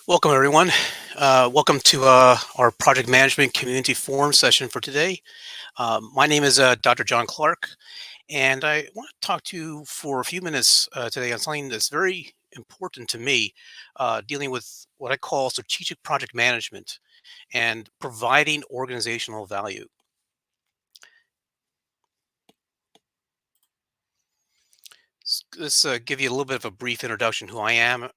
Welcome, everyone. Welcome to our project management community forum session for today. My name is Dr. John Clark, and I want to talk to you for a few minutes today on something that's very important to me, dealing with what I call strategic project management and providing organizational value. Let's give you a little bit of a brief introduction who I am.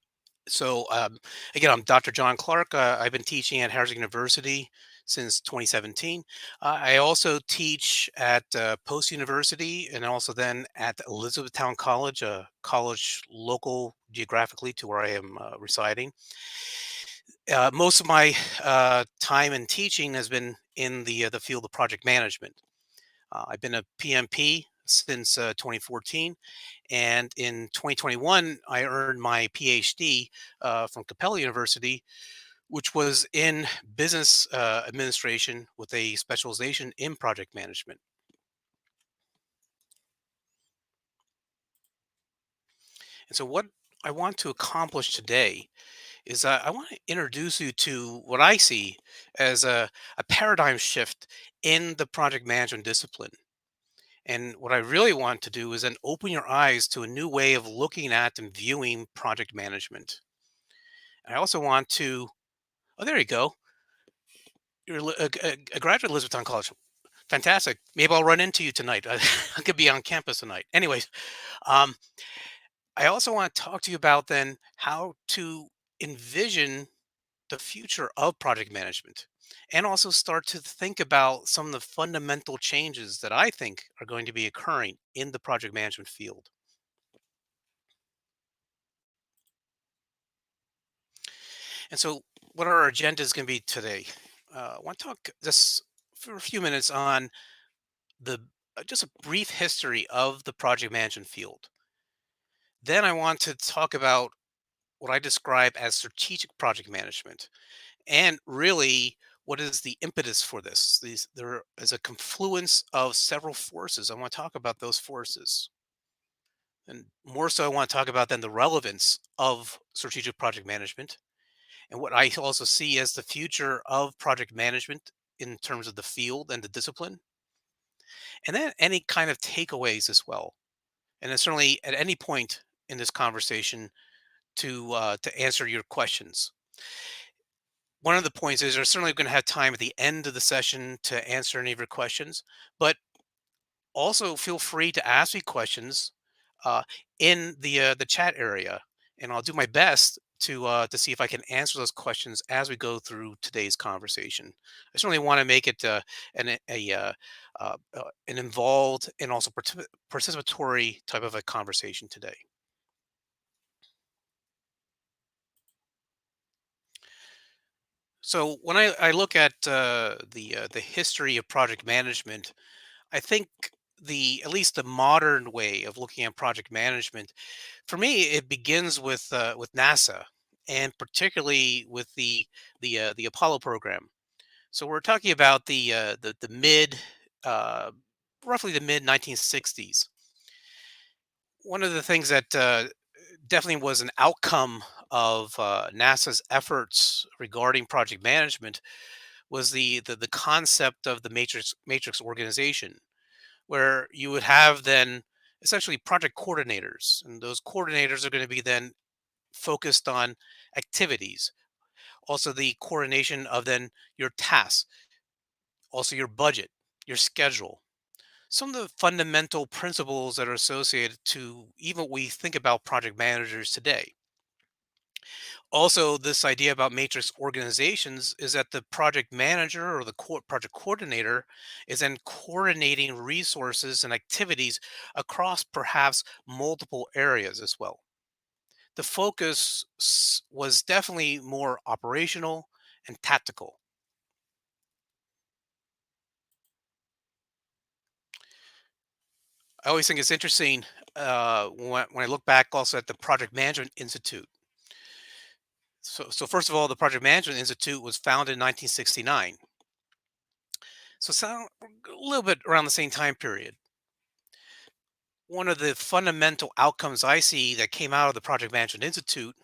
Again, I'm Dr. John Clark. I've been teaching at Harvard University since 2017. I also teach at Post University and also then at Elizabethtown College, a college local geographically to where I am residing. Most of my time in teaching has been in the field of project management. I've been a PMP since 2014, and in 2021, I earned my PhD from Capella University, which was in business administration with a specialization in project management. And so, what I want to accomplish today is I want to introduce you to what I see as a paradigm shift in the project management discipline. And what I really want to do is then open your eyes to a new way of looking at and viewing project management. I also want to, oh, there you go. You're a graduate of Elizabethtown College. Fantastic. Maybe I'll run into you tonight. I could be on campus tonight. Anyways, um, I also want to talk to you about then how to envision the future of project management and also start to think about some of the fundamental changes that I think are going to be occurring in the project management field. And so, what our agenda is going to be today? I want to talk just for a few minutes on the just a brief history of the project management field. Then I want to talk about what I describe as strategic project management, and really what is the impetus for this. There is a confluence of several forces. I want to talk about those forces, and more so, I want to talk about then the relevance of strategic project management and what I also see as the future of project management in terms of the field and the discipline, and then any kind of takeaways as well. And then certainly at any point in this conversation to answer your questions. One of the points is we're certainly going to have time at the end of the session to answer any of your questions, but also feel free to ask me questions uh, in the chat area, and I'll do my best to see if I can answer those questions as we go through today's conversation. I certainly want to make it an involved and also participatory type of a conversation today. So when I look at the history of project management, I think the at least the modern way of looking at project management, for me, it begins with NASA, and particularly with the Apollo program. So we're talking about the mid, uh, roughly the mid 1960s. One of the things that definitely was an outcome of NASA's efforts regarding project management was the concept of the matrix organization, where you would have then essentially project coordinators, and those coordinators are going to be then focused on activities, also the coordination of then your tasks, also your budget, your schedule, some of the fundamental principles that are associated to even what we think about project managers today. Also, this idea about matrix organizations is that the project manager or the project coordinator is then coordinating resources and activities across perhaps multiple areas as well. The focus was definitely more operational and tactical. I always think it's interesting when I look back also at the Project Management Institute. So first of all, the Project Management Institute was founded in 1969. So sound a little bit around the same time period. One of the fundamental outcomes I see that came out of the Project Management Institute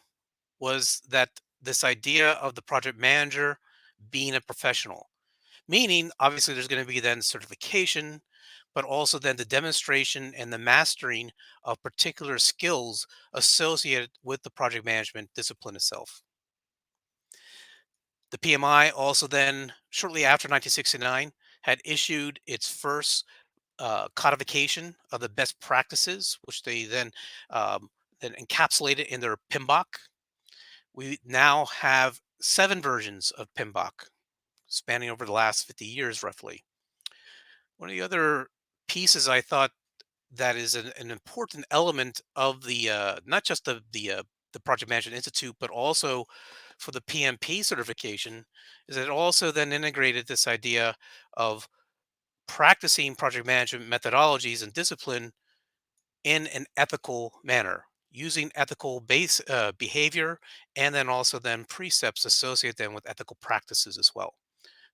was that this idea of the project manager being a professional, meaning obviously there's going to be then certification, but also then the demonstration and the mastering of particular skills associated with the project management discipline itself. The PMI also then, shortly after 1969, had issued its first codification of the best practices, which they then encapsulated in their PMBOK. We now have 7 versions of PMBOK spanning over the last 50 years, roughly. One of the other pieces I thought that is an important element of the not just the Project Management Institute, but also for the PMP certification, is it also then integrated this idea of practicing project management methodologies and discipline in an ethical manner, using ethical base behavior, and then also then precepts associated then with ethical practices as well.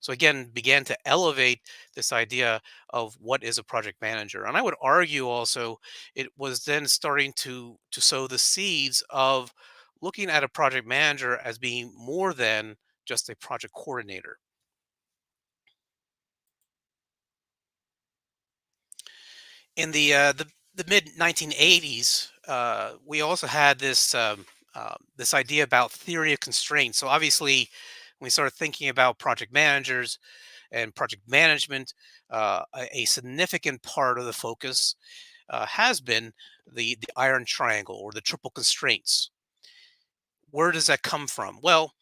So again, began to elevate this idea of what is a project manager. And I would argue also it was then starting to sow the seeds of looking at a project manager as being more than just a project coordinator. In the mid 1980s, we also had this idea about theory of constraints. So obviously, when we started thinking about project managers and project management, a significant part of the focus has been the iron triangle or the triple constraints. Where does that come from? Well,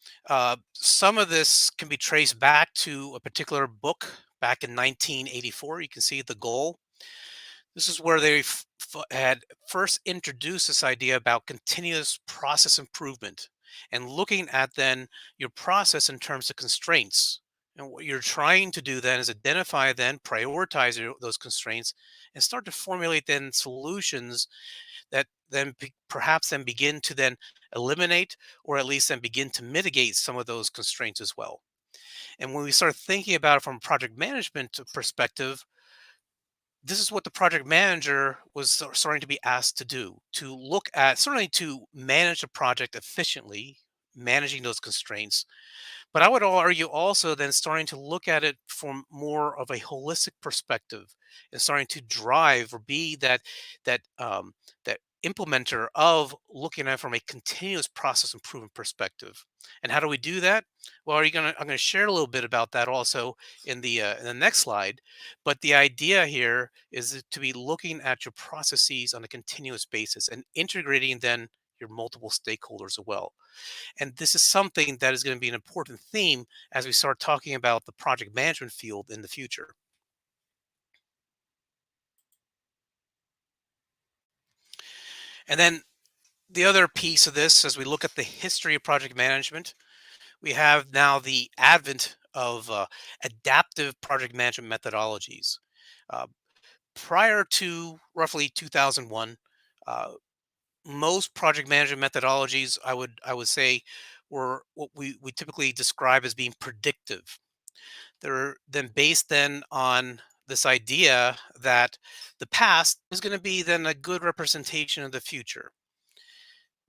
some of this can be traced back to a particular book back in 1984. You can see the goal. This is where they had first introduced this idea about continuous process improvement and looking at then your process in terms of constraints. And what you're trying to do then is identify, then prioritize those constraints and start to formulate then solutions that then perhaps then begin to then eliminate or at least then begin to mitigate some of those constraints as well. And when we start thinking about it from a project management perspective, this is what the project manager was starting to be asked to do, to look at, certainly to manage the project efficiently, managing those constraints, but I would argue also then starting to look at it from more of a holistic perspective and starting to drive or be that implementer of looking at it from a continuous process improvement perspective. And how do we do that? Well, I'm gonna share a little bit about that also in the next slide. But the idea here is to be looking at your processes on a continuous basis and integrating then your multiple stakeholders as well. And this is something that is going to be an important theme as we start talking about the project management field in the future. And then the other piece of this, as we look at the history of project management, we have now the advent of adaptive project management methodologies. Uh, Prior to roughly 2001, uh, most project management methodologies, I would say, were what we typically describe as being predictive. They're then based then on this idea that the past is going to be then a good representation of the future.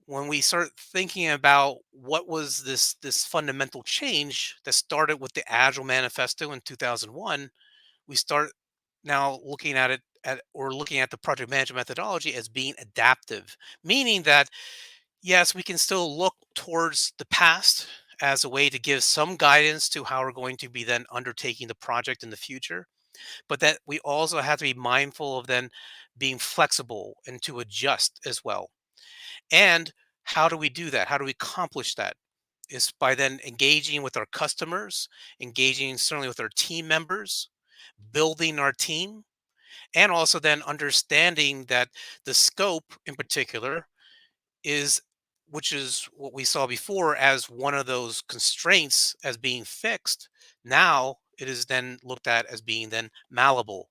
When we start thinking about what was this fundamental change that started with the Agile Manifesto in 2001, we start now looking at it at or looking at the project management methodology as being adaptive, meaning that yes, we can still look towards the past as a way to give some guidance to how we're going to be then undertaking the project in the future, but that we also have to be mindful of then being flexible and to adjust as well. And how do we do that? How do we accomplish that? Is by then engaging with our customers, engaging certainly with our team members, building our team, and also then understanding that the scope in particular is, which is what we saw before as one of those constraints as being fixed. Now it is then looked at as being then malleable.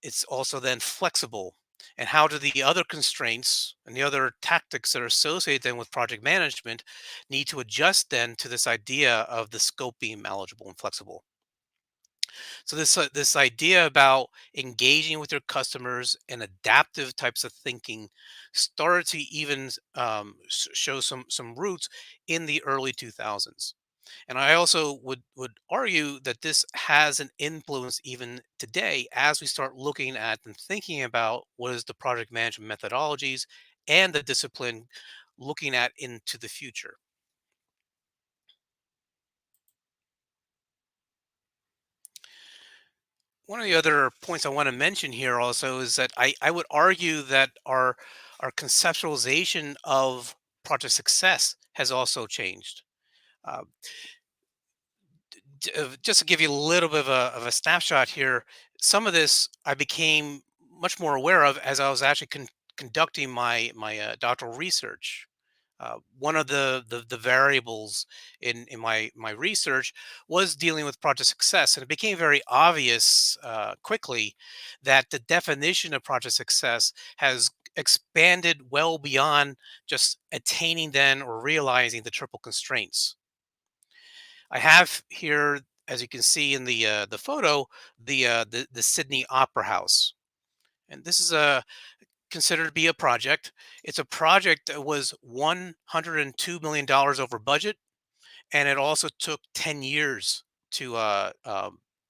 It's also then flexible. And how do the other constraints and the other tactics that are associated then with project management need to adjust then to this idea of the scope being malleable and flexible? So this idea about engaging with your customers and adaptive types of thinking started to even show some roots in the early 2000s. And I also would argue that this has an influence even today as we start looking at and thinking about what is the project management methodologies and the discipline looking at into the future. One of the other points I want to mention here also is that I would argue that our conceptualization of project success has also changed. Uh, just to give you a little bit of a snapshot here, some of this I became much more aware of as I was actually conducting my doctoral research. One of the variables in my research was dealing with project success, and it became very obvious quickly that the definition of project success has expanded well beyond just attaining then or realizing the triple constraints. I have here, as you can see in the photo, the Sydney Opera House, and this is a considered to be a project. It's a project that was $102 million over budget, and it also took 10 years to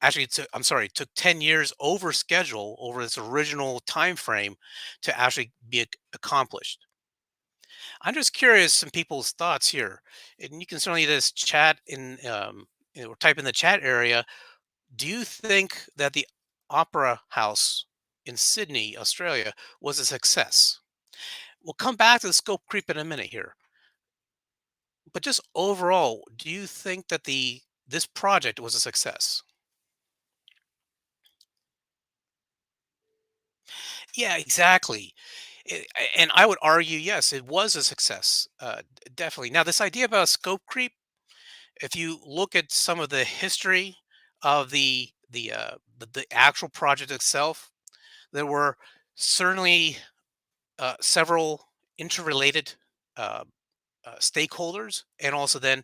actually I'm sorry, it took 10 years over schedule over its original time frame to actually be accomplished. I'm just curious some people's thoughts here, and you can certainly just chat in or type in the chat area. Do you think that the Opera House in Sydney, Australia, was a success? We'll come back to the scope creep in a minute here, but just overall, do you think that the this project was a success? Yeah, exactly. And I would argue, yes, it was a success. Definitely. Now, this idea about scope creep, if you look at some of the history of the actual project itself, there were certainly several interrelated uh, stakeholders, and also then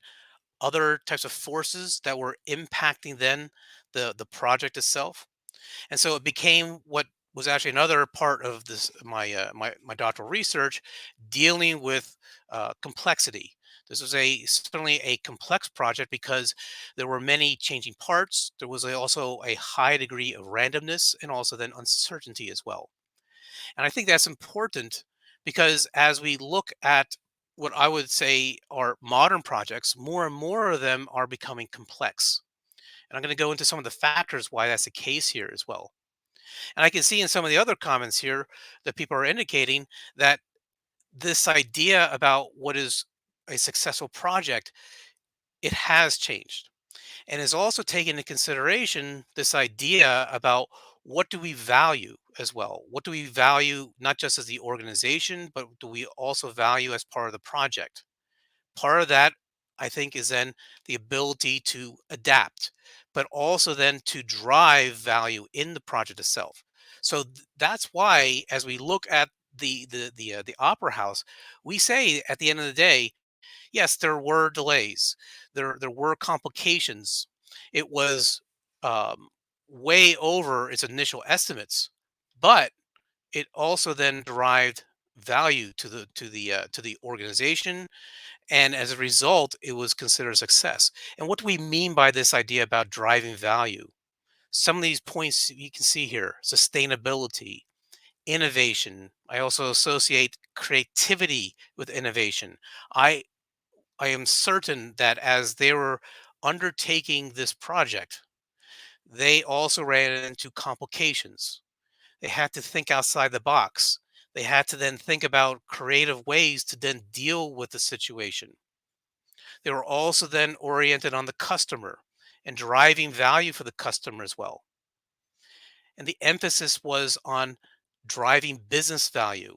other types of forces that were impacting then the project itself. And so it became what was actually another part of this my doctoral research, dealing with complexity. This was a certainly a complex project because there were many changing parts. There was also a high degree of randomness and also then uncertainty as well. And I think that's important because as we look at what I would say are modern projects, more and more of them are becoming complex. And I'm going to go into some of the factors why that's the case here as well. And I can see in some of the other comments here that people are indicating that this idea about what is a successful project, it has changed, and is also taking into consideration this idea about what do we value as well. What do we value not just as the organization, but do we also value as part of the project? Part of that, I think, is then the ability to adapt, but also then to drive value in the project itself. So that's why, as we look at the opera house, we say at the end of the day, yes, there were delays, there were complications. It was um, way over its initial estimates, but it also then derived value to the organization, and as a result, it was considered a success. And what do we mean by this idea about driving value? Some of these points you can see here: sustainability, innovation. I also associate creativity with innovation. I I am certain that as they were undertaking this project, they also ran into complications. They had to think outside the box. They had to then think about creative ways to then deal with the situation. They were also then oriented on the customer and driving value for the customer as well. And the emphasis was on driving business value.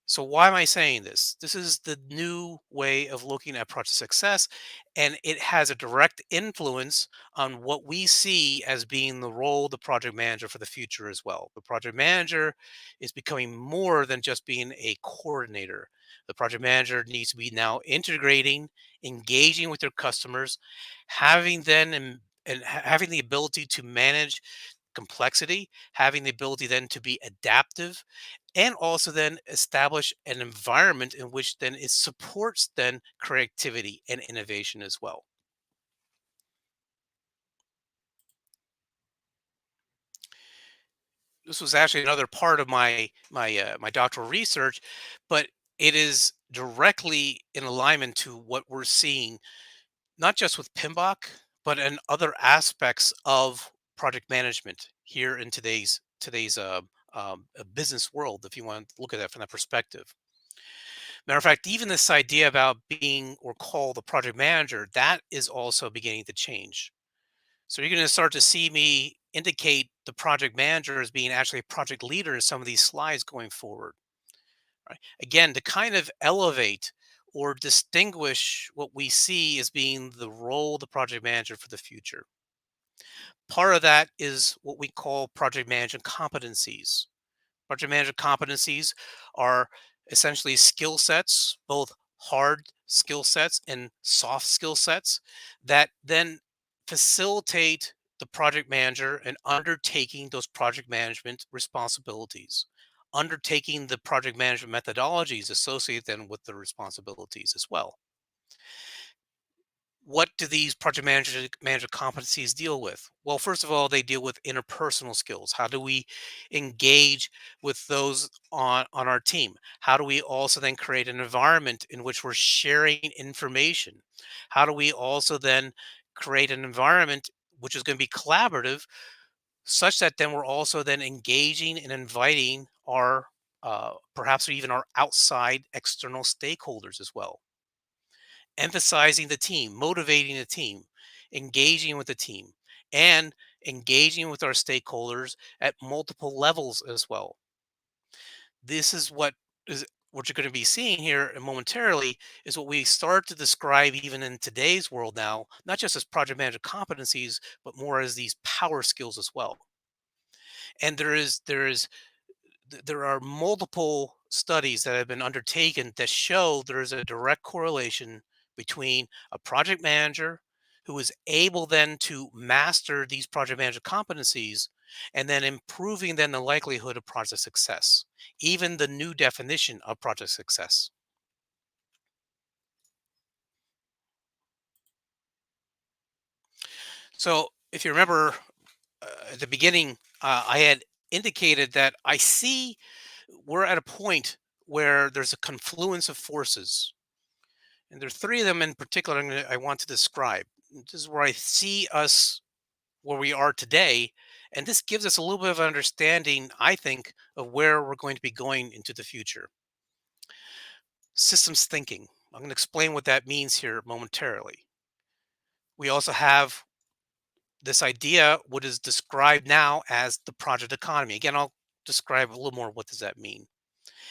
So why am I saying this? This is the new way of looking at project success, and it has a direct influence on what we see as being the role of the project manager for the future as well. The project manager is becoming more than just being a coordinator. The project manager needs to be now integrating, engaging with their customers, having then and having the ability to manage complexity, having the ability then to be adaptive, and also then establish an environment in which then it supports then creativity and innovation as well. This was actually another part of my doctoral research, but it is directly in alignment to what we're seeing, not just with PMBOK, but in other aspects of project management here in today's business world. If you want to look at that from that perspective, matter of fact, even this idea about being or called the project manager, that is also beginning to change. So you're going to start to see me indicate the project manager as being actually a project leader in some of these slides going forward. Right? Again, to kind of elevate or distinguish what we see as being the role of the project manager for the future. Part of that is what we call project management competencies. Project management competencies are essentially skill sets, both hard skill sets and soft skill sets, that then facilitate the project manager in undertaking those project management responsibilities, undertaking the project management methodologies associated then with the responsibilities as well. What do these project manager competencies deal with? Well, first of all, they deal with interpersonal skills. How do we engage with those on our team? How do we also then create an environment in which we're sharing information? How do we also then create an environment which is going to be collaborative, such that then we're also then engaging and inviting our perhaps even our outside external stakeholders as well, emphasizing the team, motivating the team, engaging with the team, and engaging with our stakeholders at multiple levels as well. This is what you're going to be seeing here momentarily is what we start to describe even in today's world now, not just as project manager competencies, but more as these power skills as well. And there are multiple studies that have been undertaken that show there is a direct correlation between a project manager who is able then to master these project manager competencies and then improving then the likelihood of project success, even the new definition of project success. So if you remember, at the beginning, I had indicated that I see we're at a point where there's a confluence of forces. And there are three of them in particular I want to describe. This is where I see us where we are today. And this gives us a little bit of understanding, I think, of where we're going to be going into the future. Systems thinking. I'm going to explain what that means here momentarily. We also have this idea, what is described now as the project economy. Again, I'll describe a little more what does that mean.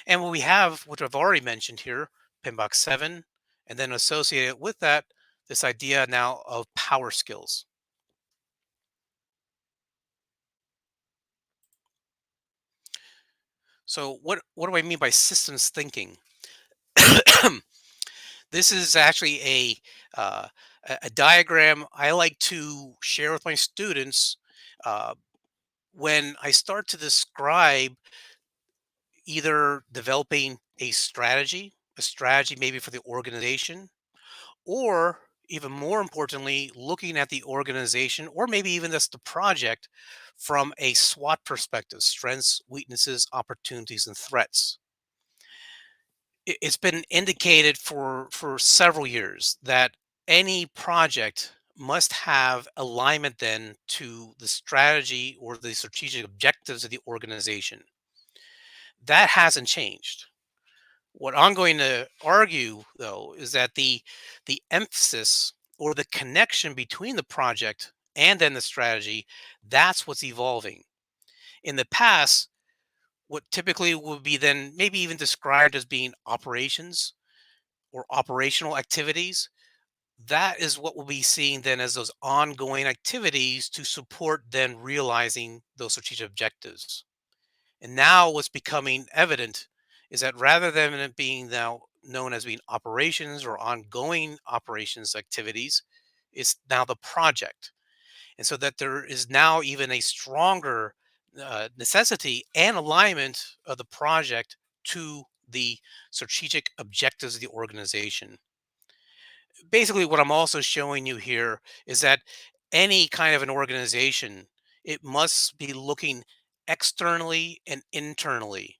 And what we have, which I've already mentioned here, Pinbox 7, and then associated with that, this idea now of power skills. So what do I mean by systems thinking? This is actually uh, a diagram I like to share with my students uh, when I start to describe either developing a strategy maybe for the organization, or even more importantly, looking at the organization or maybe even just the project from a SWOT perspective: strengths, weaknesses, opportunities, and threats. It's been indicated for several years that any project must have alignment then to the strategy or the strategic objectives of the organization. That hasn't changed. What I'm going to argue, though, is that the emphasis or the connection between the project and then the strategy, that's what's evolving. In the past, what typically would be then maybe even described as being operations or operational activities, that is what we'll be seeing then as those ongoing activities to support then realizing those strategic objectives. And now what's becoming evident is that rather than it being now known as being operations or ongoing operations activities, it's now the project. And so that there is now even a stronger necessity and alignment of the project to the strategic objectives of the organization. Basically, what I'm also showing you here is that any kind of an organization, it must be looking externally and internally,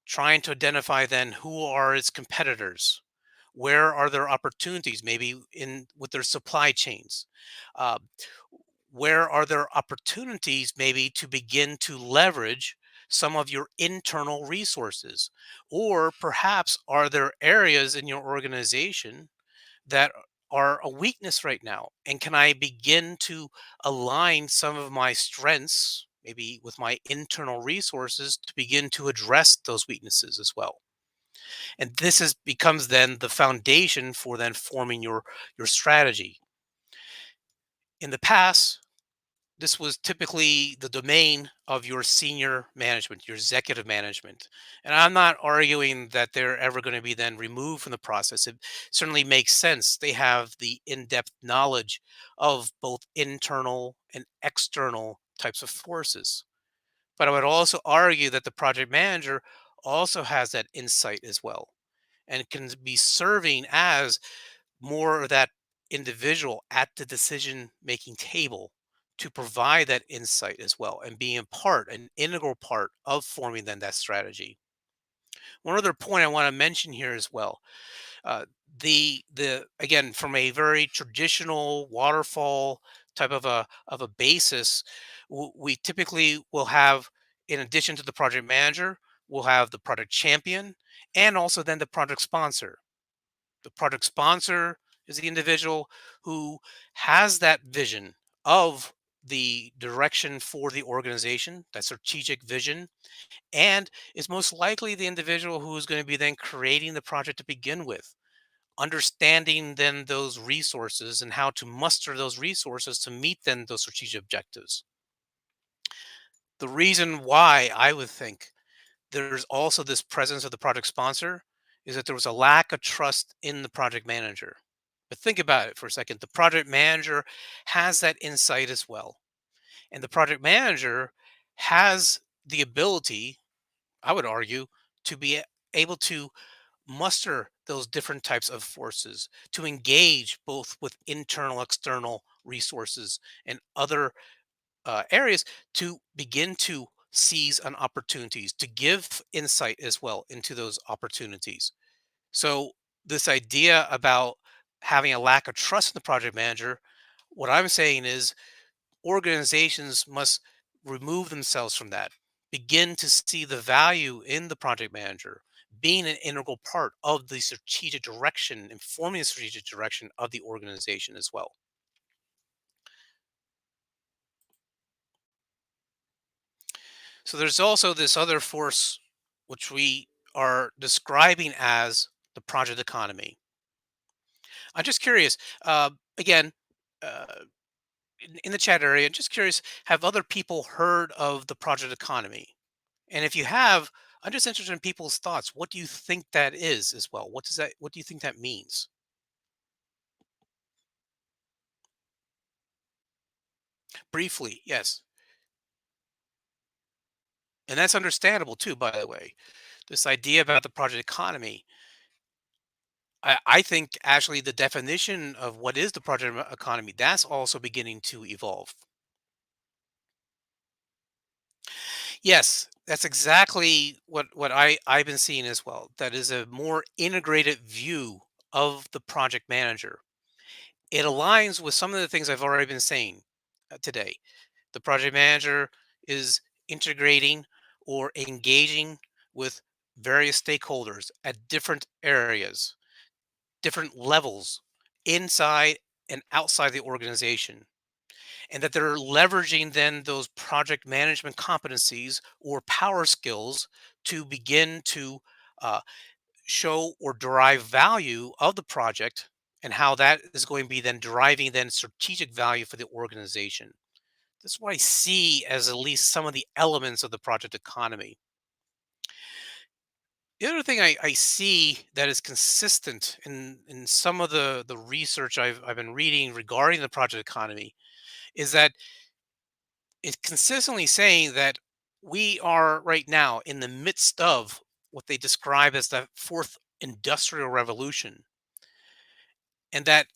trying to identify then who are its competitors, where are their opportunities, maybe in with their supply chains, uh, where are there opportunities maybe to begin to leverage some of your internal resources, or perhaps are there areas in your organization that are a weakness right now? And can I begin to align some of my strengths, maybe with my internal resources, to begin to address those weaknesses as well? And this is becomes then the foundation for then forming your strategy. In the past, this was typically the domain of your senior management, your executive management. And I'm not arguing that they're ever going to be then removed from the process. It certainly makes sense. They have the in depth knowledge of both internal and external types of forces. But I would also argue that the project manager also has that insight as well and can be serving as more of that individual at the decision making table to provide that insight as well and being a part, an integral part of forming then that strategy. One other point I want to mention here as well. Uh, the again, from a very traditional waterfall type of a basis, we typically will have, in addition to the project manager, we'll have the project champion and also then the project sponsor. The project sponsor is the individual who has that vision of the direction for the organization, that strategic vision, and is most likely the individual who is going to be then creating the project to begin with, understanding then those resources and how to muster those resources to meet then those strategic objectives. The reason why I would think there's also this presence of the project sponsor is that there was a lack of trust in the project manager. But think about it for a second. The project manager has that insight as well. And the project manager has the ability, I would argue, to be able to muster those different types of forces, to engage both with internal, external resources and other areas to begin to seize on opportunities, to give insight as well into those opportunities. So, this idea about having a lack of trust in the project manager, what I'm saying is organizations must remove themselves from that, begin to see the value in the project manager being an integral part of the strategic direction, informing the strategic direction of the organization as well. So there's also this other force which we are describing as the project economy. I'm just curious, again, uh, in the chat area, just curious, have other people heard of the project economy? And if you have, I'm just interested in people's thoughts. What do you think that is as well? What do you think that means? Briefly, yes. And that's understandable too, by the way. This idea about the project economy, I think actually the definition of what is the project economy, that's also beginning to evolve. Yes, that's exactly what I've been seeing as well. That is a more integrated view of the project manager. It aligns with some of the things I've already been saying today. The project manager is integrating or engaging with various stakeholders at different areas, different levels inside and outside the organization, and that they're leveraging then those project management competencies or power skills to begin to uh, show or derive value of the project and how that is going to be then deriving then strategic value for the organization. That's what I see as at least some of the elements of the project economy. The other thing I see that is consistent in some of the research I've been reading regarding the project economy is that it's consistently saying that we are right now in the midst of what they describe as the fourth industrial revolution, and that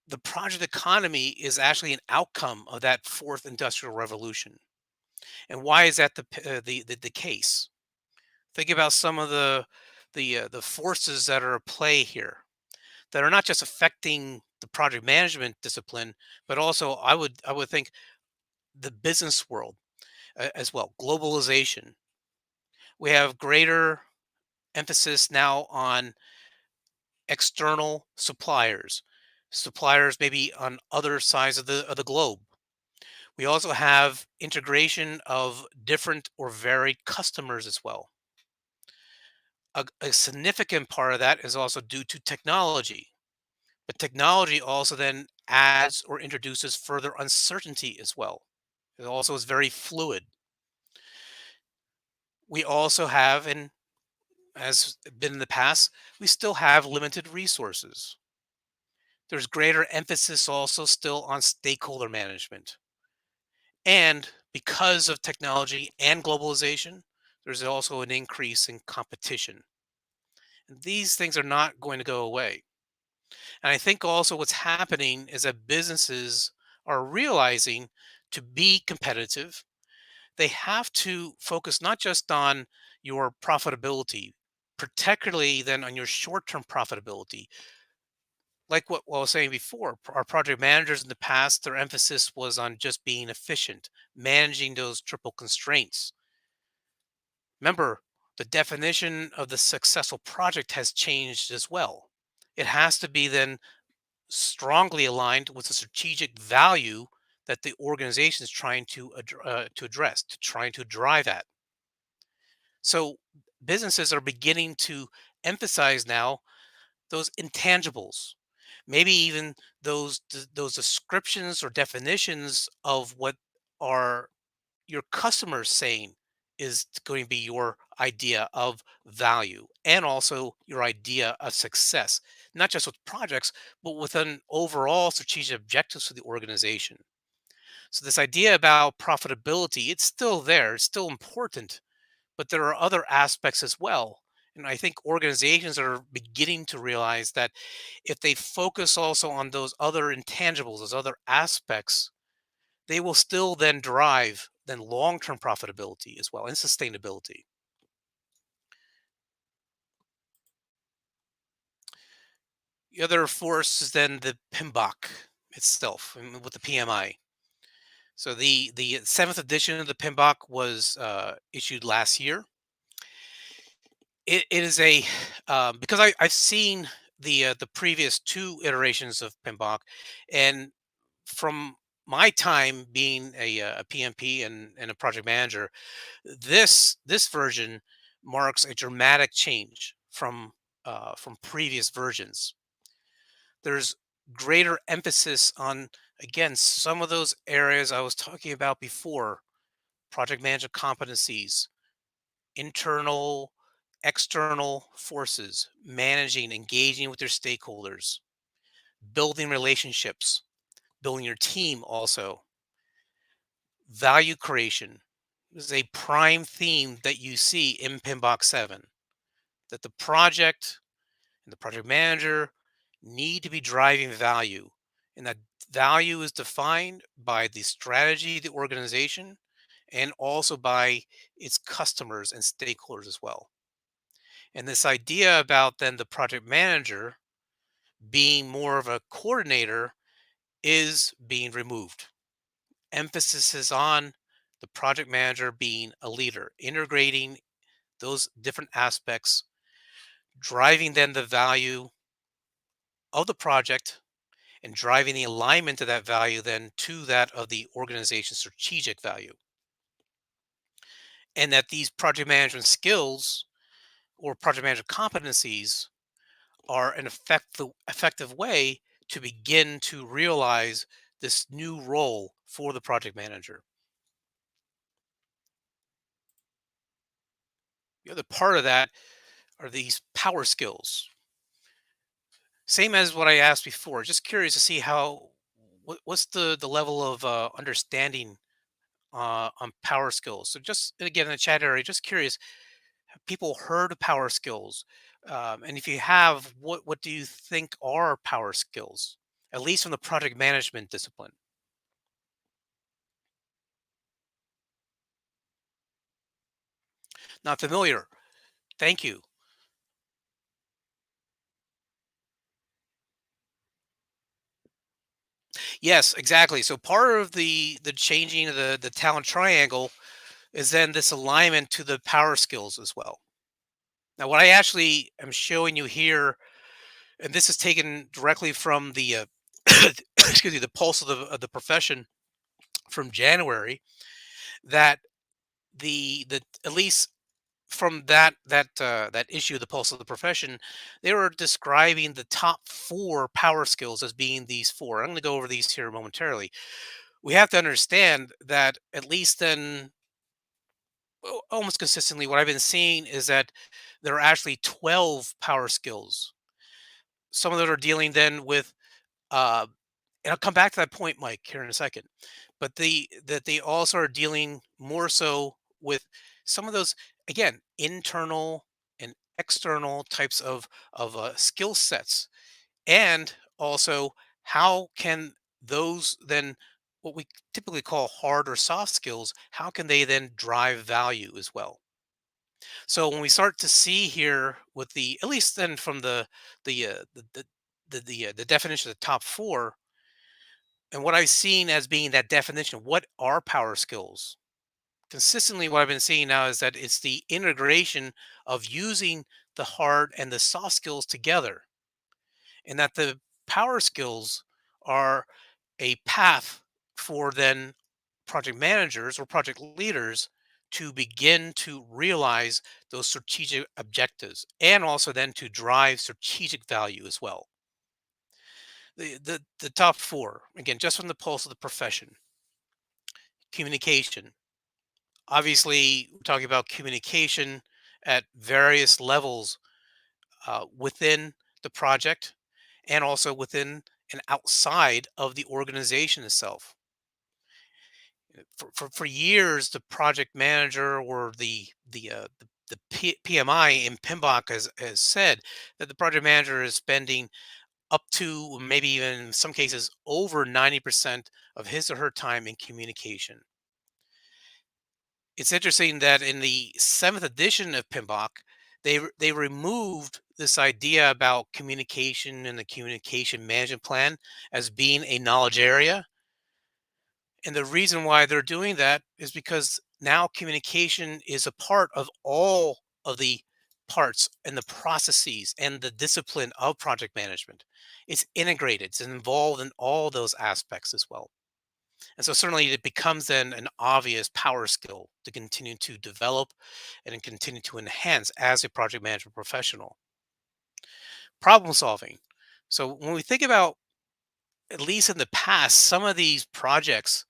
the project economy is actually an outcome of that fourth industrial revolution. And why is that the case? Think about some of the forces that are at play here that are not just affecting the project management discipline, but also I would think the business world as well. Globalization. We have greater emphasis now on external suppliers, suppliers maybe on other sides of the globe. We also have integration of different or varied customers as well. A significant part of that is also due to technology, but technology also then adds or introduces further uncertainty as well. It also is very fluid. We also have, and as been in the past, we still have limited resources. There's greater emphasis also still on stakeholder management. And because of technology and globalization, there's also an increase in competition. And these things are not going to go away. And I think also what's happening is that businesses are realizing to be competitive, they have to focus not just on your profitability, particularly then on your short term profitability. Like what I was saying before, our project managers in the past, their emphasis was on just being efficient, managing those triple constraints. Remember, the definition of the successful project has changed as well. It has to be then strongly aligned with the strategic value that the organization is trying to address, to trying to drive at. So businesses are beginning to emphasize now those intangibles, maybe even those descriptions or definitions of what are your customers saying is going to be your idea of value and also your idea of success, not just with projects, but with an overall strategic objectives for the organization. So this idea about profitability, it's still there, it's still important, but there are other aspects as well. And I think organizations are beginning to realize that if they focus also on those other intangibles, those other aspects, they will still then drive then long-term profitability as well and sustainability. The other force is then the PMBOK itself with the PMI. So the seventh edition of the PMBOK was issued last year. It is a because I've seen the previous two iterations of PMBOK, and from my time being a PMP and a project manager, this version marks a dramatic change from previous versions. There's greater emphasis on, again, some of those areas I was talking about before: project management competencies, internal, external forces, managing, engaging with your stakeholders, building relationships, building your team also, value creation. This is a prime theme that you see in Pinbox 7, that the project and the project manager need to be driving value. And that value is defined by the strategy of the organization and also by its customers and stakeholders as well. And this idea about then the project manager being more of a coordinator is being removed. Emphasis is on the project manager being a leader, integrating those different aspects, driving then the value of the project and driving the alignment of that value then to that of the organization's strategic value. And that these project management skills or project management competencies are an effective way to begin to realize this new role for the project manager. The other part of that are these power skills. Same as what I asked before. Just curious to see what's the level of understanding on power skills? So just and again in the chat area, just curious, have people heard of power skills? And if you have, what do you think are power skills? At least from the project management discipline. Not familiar. Thank you. Yes, exactly. So part of the changing of the talent triangle is then this alignment to the power skills as well. Now, what I actually am showing you here, and this is taken directly from the excuse me, the pulse of the profession from January, that the at least from that issue, the pulse of the profession, they were describing the top four power skills as being these four. I'm going to go over these here momentarily. We have to understand that at least then almost consistently what I've been seeing is that there are actually 12 power skills. Some of them are dealing then with uh and I'll come back to that point, Mike, here in a second. But that they also are dealing more so with some of those, again, internal and external types of skill sets, and also how can those then, what we typically call hard or soft skills, how can they then drive value as well? So when we start to see here with the, at least then from the definition of the top four, and what I've seen as being that definition, what are power skills? Consistently, what I've been seeing now is that it's the integration of using the hard and the soft skills together, and that the power skills are a path for then project managers or project leaders to begin to realize those strategic objectives and also then to drive strategic value as well. The top four, again, just from the pulse of the profession: communication. Obviously, we're talking about communication at various levels within the project and also within and outside of the organization itself. For years, the project manager or the PMI in PMBOK has said that the project manager is spending up to maybe even in some cases over 90% of his or her time in communication. It's interesting that in the seventh edition of PMBOK, they removed this idea about communication and the communication management plan as being a knowledge area. And the reason why they're doing that is because now communication is a part of all of the parts and the processes and the discipline of project management. It's integrated, it's involved in all those aspects as well. And so certainly it becomes then an obvious power skill to continue to develop and then continue to enhance as a project management professional. Problem solving. So when we think about, at least in the past, some of these projects,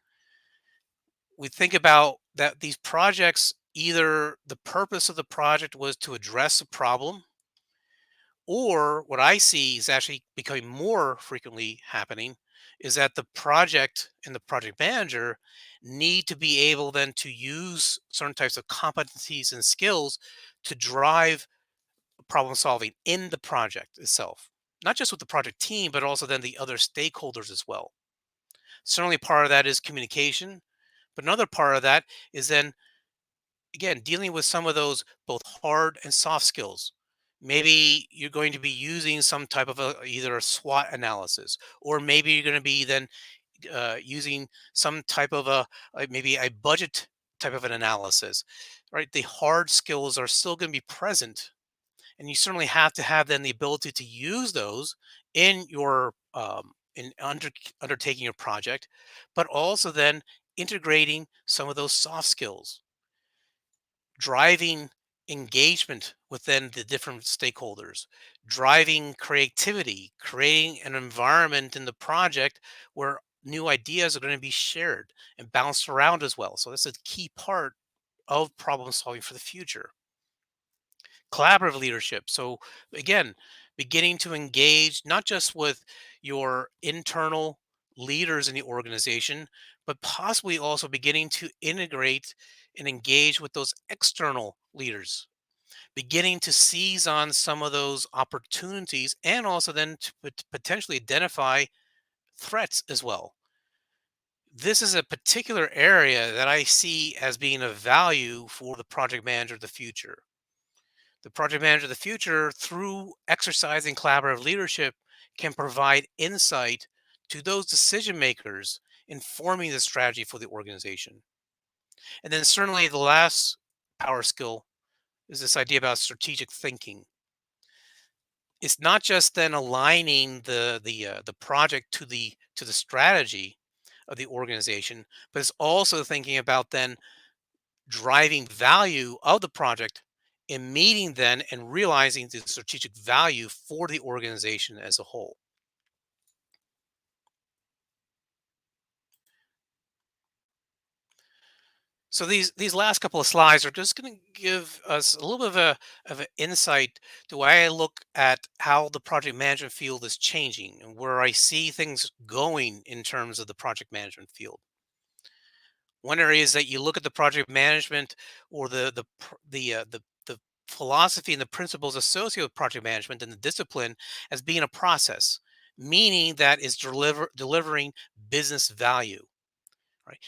we think about that these projects, either the purpose of the project was to address a problem, or what I see is actually becoming more frequently happening is that the project and the project manager need to be able then to use certain types of competencies and skills to drive problem solving in the project itself. Not just with the project team, but also then the other stakeholders as well. Certainly part of that is communication, but another part of that is then, again, dealing with some of those both hard and soft skills. Maybe you're going to be using some type of either a SWOT analysis, or maybe you're going to be then using some type of maybe a budget type of an analysis, right? The hard skills are still going to be present, and you certainly have to have then the ability to use those in your undertaking your project, but also then integrating some of those soft skills, driving engagement within the different stakeholders, driving creativity, creating an environment in the project where new ideas are going to be shared and bounced around as well. So that's a key part of problem solving for the future. Collaborative leadership. So again, beginning to engage not just with your internal leaders in the organization, but possibly also beginning to integrate and engage with those external leaders, beginning to seize on some of those opportunities and also then to potentially identify threats as well. This is a particular area that I see as being of value for the project manager of the future. The project manager of the future, through exercising collaborative leadership, can provide insight to those decision makers in forming the strategy for the organization. And then, certainly, the last power skill is this idea about strategic thinking. It's not just then aligning the project to the strategy of the organization, but it's also thinking about then driving value of the project and meeting then and realizing the strategic value for the organization as a whole. So these last couple of slides are just going to give us a little bit of an insight to why I look at how the project management field is changing and where I see things going in terms of the project management field. One area is that you look at the project management or the philosophy and the principles associated with project management and the discipline as being a process, meaning that is delivering business value. Right,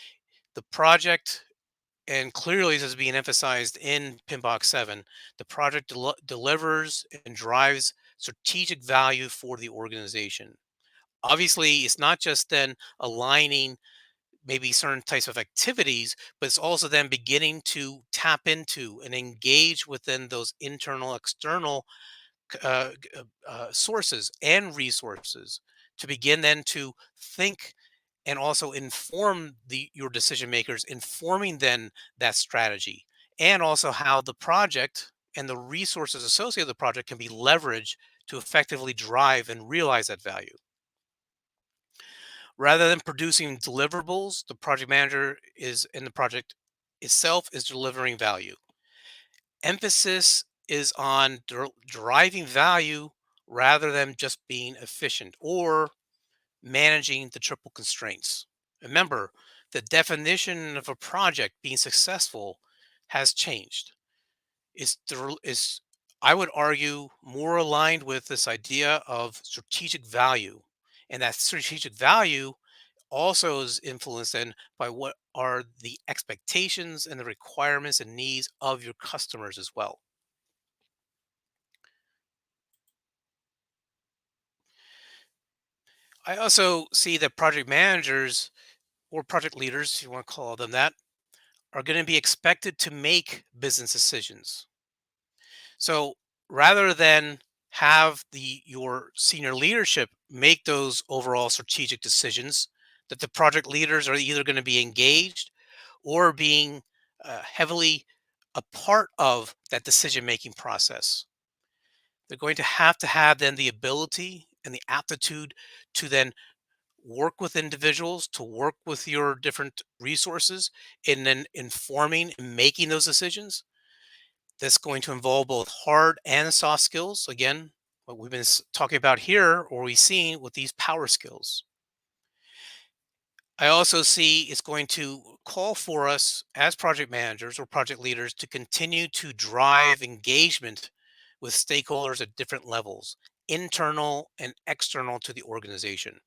the project, and clearly this is being emphasized in Pinbox 7, the project delivers and drives strategic value for the organization. Obviously, it's not just then aligning maybe certain types of activities, but it's also then beginning to tap into and engage within those internal, external sources and resources to begin then to think and also inform your decision makers, informing then that strategy, and also how the project and the resources associated with the project can be leveraged to effectively drive and realize that value. Rather than producing deliverables, the project manager is in the project itself is delivering value. Emphasis is on driving value rather than just being efficient or managing the triple constraints. Remember, the definition of a project being successful has changed. Is, I would argue, more aligned with this idea of strategic value. And that strategic value also is influenced then by what are the expectations and the requirements and needs of your customers as well. I also see that project managers or project leaders, if you want to call them that, are going to be expected to make business decisions. So rather than have your senior leadership make those overall strategic decisions, that the project leaders are either going to be engaged or being heavily a part of that decision making process. They're going to have then the ability and the aptitude to then work with individuals, to work with your different resources in then informing and making those decisions. That's going to involve both hard and soft skills. Again, what we've been talking about here, or we've seen with these power skills. I also see it's going to call for us as project managers or project leaders to continue to drive engagement with stakeholders at different levels, internal and external to the organization.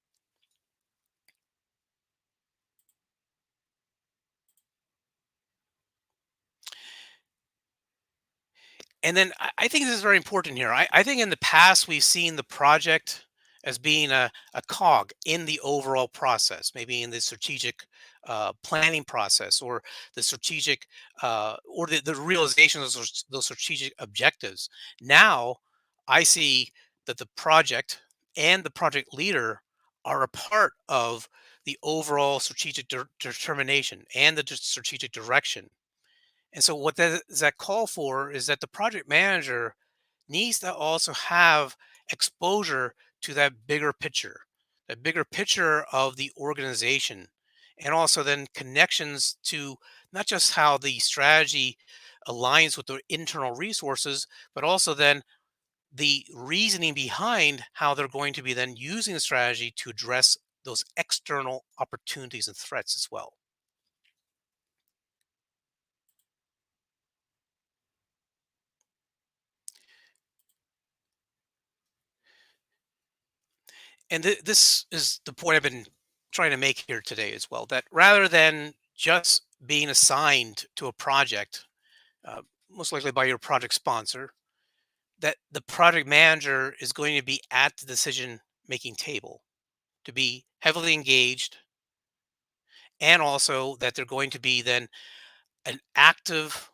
And then I think this is very important here. I think in the past we've seen the project as being a cog in the overall process, maybe in the strategic planning process or the strategic or the realization of those strategic objectives. Now I see that the project and the project leader are a part of the overall strategic determination and the strategic direction. And so what does that call for is that the project manager needs to also have exposure to that bigger picture of the organization, and also then connections to not just how the strategy aligns with the internal resources, but also then the reasoning behind how they're going to be then using the strategy to address those external opportunities and threats as well. And this is the point I've been trying to make here today as well, that rather than just being assigned to a project, uh, most likely by your project sponsor, that the project manager is going to be at the decision making table, to be heavily engaged, and also that they're going to be then an active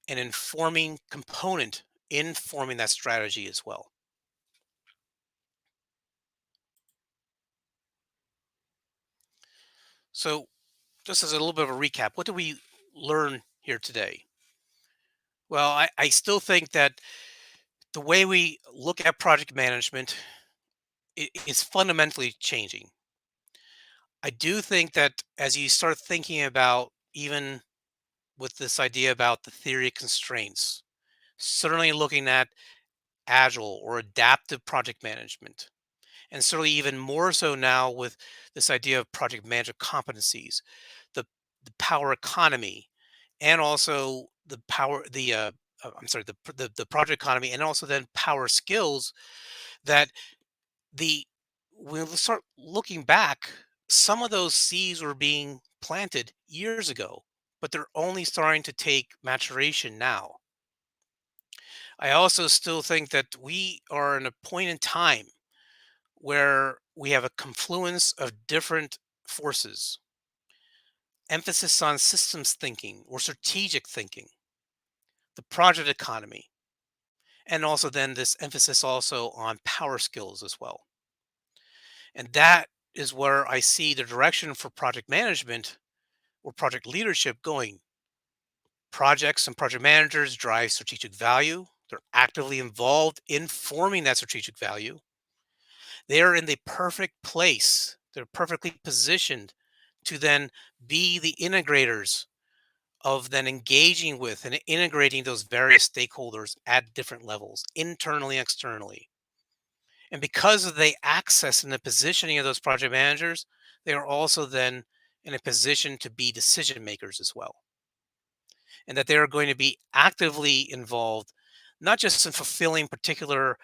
and informing component in forming that strategy as well. So, just as a little bit of a recap, what did we learn here today? Well, I still think that the way we look at project management is fundamentally changing. I do think that as you start thinking about, even with this idea about the theory of constraints, certainly looking at agile or adaptive project management, and certainly even more so now with this idea of project management competencies, the the power economy, and also I'm sorry, the project economy, and also then power skills, that the when we start looking back, some of those seeds were being planted years ago, but they're only starting to take maturation now. I also still think that we are in a point in time where we have a confluence of different forces, emphasis on systems thinking or strategic thinking, the project economy, and also then this emphasis also on power skills as well. And that is where I see the direction for project management or project leadership going. Projects and project managers drive strategic value. They're actively involved in forming that strategic value. They are in the perfect place. They're perfectly positioned to then be the integrators of then engaging with and integrating those various stakeholders at different levels, internally, externally. And because of the access and the positioning of those project managers, they are also then in a position to be decision makers as well. And that they are going to be actively involved, not just in fulfilling particular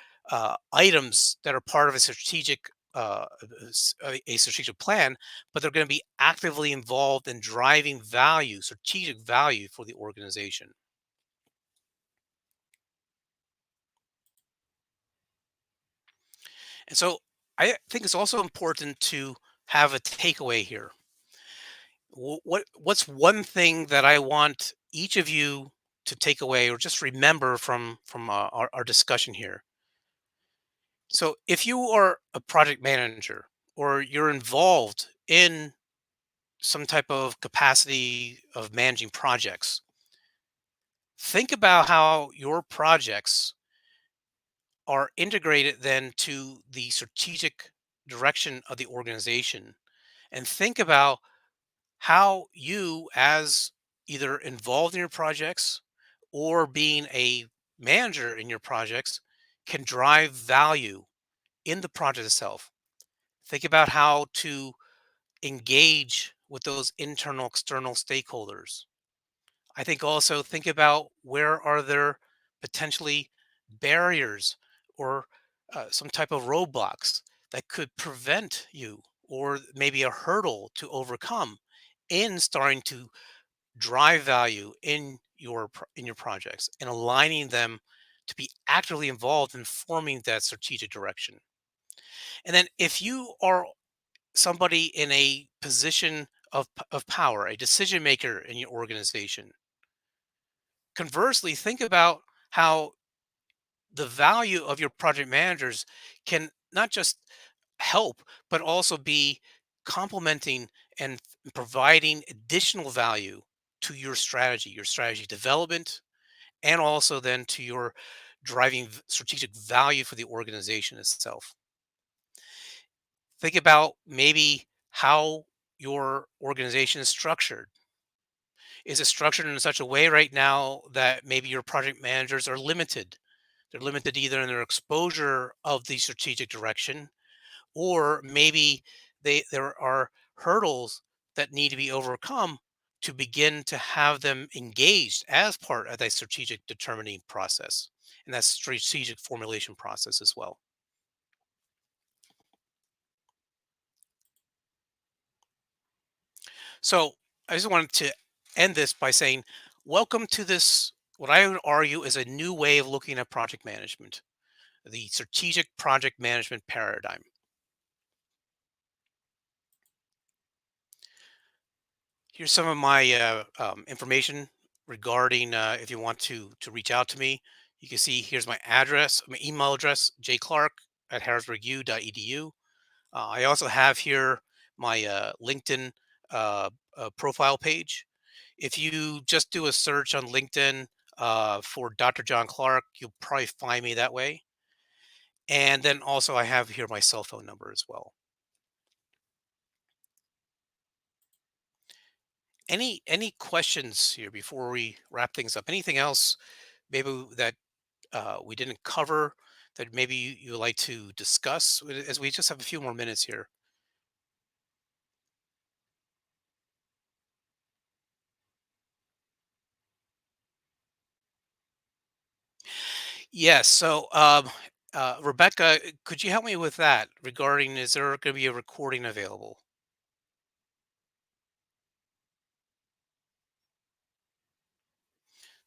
items that are part of a strategic a strategic plan, but they're going to be actively involved in driving value, strategic value for the organization. And so I think it's also important to have a takeaway here. What's one thing that I want each of you to take away or just remember from our discussion here? So if you are a project manager or you're involved in some type of capacity of managing projects, think about how your projects are integrated then to the strategic direction of the organization, and think about how you, as either involved in your projects or being a manager in your projects, can drive value in the project itself. Think about how to engage with those internal external stakeholders. I think also think about where are there potentially barriers or some type of roadblocks that could prevent you, or maybe a hurdle to overcome in starting to drive value in in your projects and aligning them to be actively involved in forming that strategic direction. And then if you are somebody in a position of power, a decision maker in your organization, conversely, think about how the value of your project managers can not just help, but also be complementing and providing additional value to your strategy development, and also then to your driving strategic value for the organization itself. Think about maybe how your organization is structured. Is it structured in such a way right now that maybe your project managers are limited? They're limited either in their exposure of the strategic direction, or maybe there are hurdles that need to be overcome to begin to have them engaged as part of that strategic determining process and that strategic formulation process as well. So I just wanted to end this by saying, welcome to this, what I would argue is a new way of looking at project management, the strategic project management paradigm. Here's some of my information regarding if you want to reach out to me. You can see here's my address, my email address, jclark at harrisburgu.edu. I also have here my LinkedIn profile page. If you just do a search on LinkedIn for Dr. John Clark, you'll probably find me that way. And then also I have here my cell phone number as well. Any questions here before we wrap things up? Anything else maybe that we didn't cover that maybe you would like to discuss as we just have a few more minutes here? Yes. So, Rebecca, could you help me with that regarding is there going to be a recording available?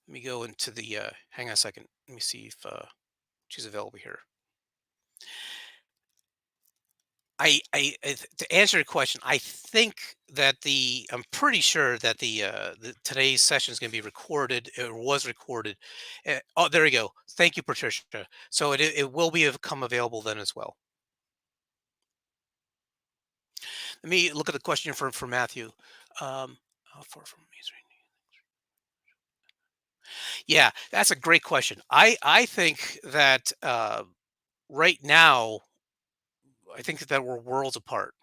Let me go into the, hang on a second. Let me see if she's available here. To answer your question, I think that I'm pretty sure that the today's session is going to be recorded or was recorded. Oh, there you go. Thank you, Patricia. So it will become available then as well. Let me look at the question for Matthew. How far from me is Yeah, that's a great question. I think that right now, I think that we're worlds apart.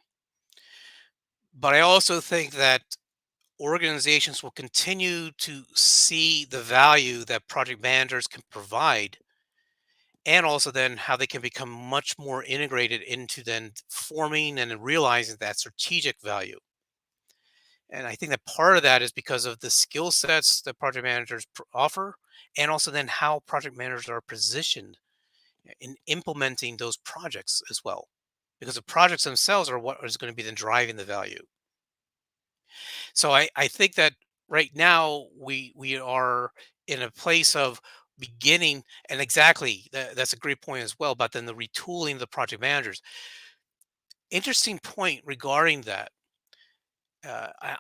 But I also think that organizations will continue to see the value that project managers can provide, and also then how they can become much more integrated into then forming and realizing that strategic value. And I think that part of that is because of the skill sets that project managers offer, and also then how project managers are positioned in implementing those projects as well. Because the projects themselves are what is going to be then driving the value. So I think that right now we are in a place of beginning, and exactly that's a great point as well. But then the retooling the project managers. Interesting point regarding that.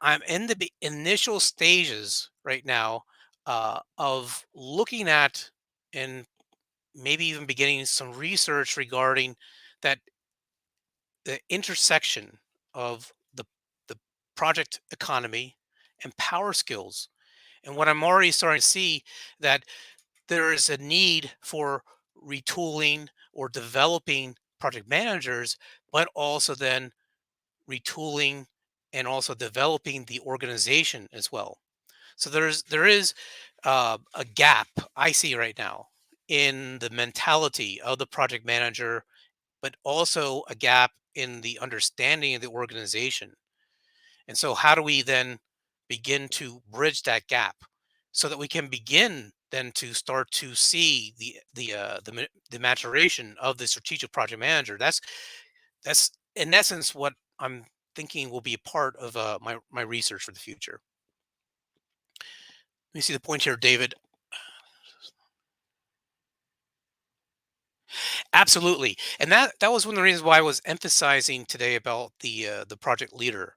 I'm in the initial stages right now of looking at and maybe even beginning some research regarding that the intersection of the project economy and power skills. And what I'm already starting to see that there is a need for retooling or developing project managers, but also then retooling and also developing the organization as well. So there is a gap I see right now in the mentality of the project manager, but also a gap in the understanding of the organization. And so, how do we then begin to bridge that gap so that we can begin then to start to see the maturation of the strategic project manager? That's in essence what I'm thinking will be a part of my research for the future. Let me see the point here, David. Absolutely, and that was one of the reasons why I was emphasizing today about the project leader.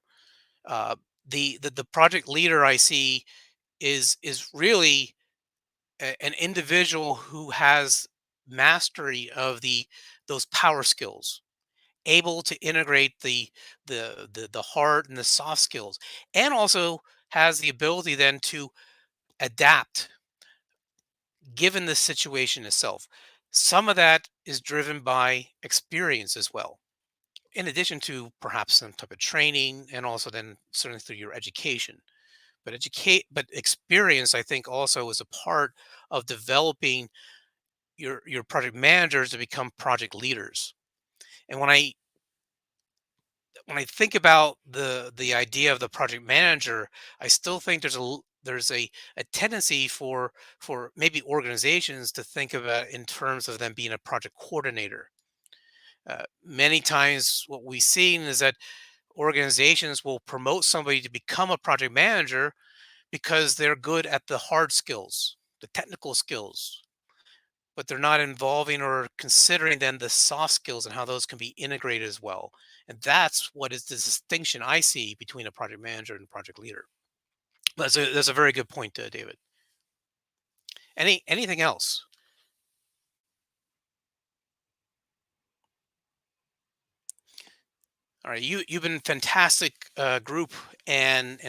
Uh, the project leader I see is really an individual who has mastery of those power skills, able to integrate the hard and the soft skills, and also has the ability then to adapt given the situation itself. Some of that is driven by experience as well, in addition to perhaps some type of training and also then certainly through your education. But experience, I think, also is a part of developing your project managers to become project leaders. And when I think about the idea of the project manager, I still think there's a tendency for maybe organizations to think about in terms of them being a project coordinator. Many times, what we've seen is that organizations will promote somebody to become a project manager because they're good at the hard skills, the technical skills, but they're not involving or considering then the soft skills and how those can be integrated as well. And that's what is the distinction I see between a project manager and project leader. That's a very good point, David. Anything else? All right, you've been fantastic group, and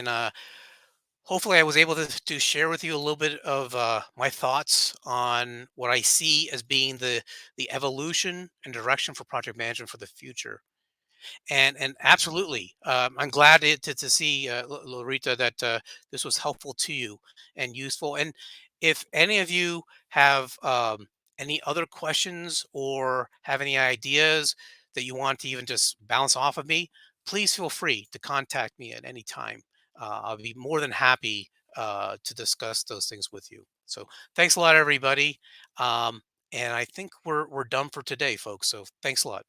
hopefully I was able to share with you a little bit of my thoughts on what I see as being the evolution and direction for project management for the future. And absolutely, I'm glad to see Lorita that this was helpful to you and useful. And if any of you have any other questions or have any ideas that you want to even just bounce off of me, please feel free to contact me at any time. I'll be more than happy to discuss those things with you. So thanks a lot, everybody. And I think we're done for today, folks. So thanks a lot.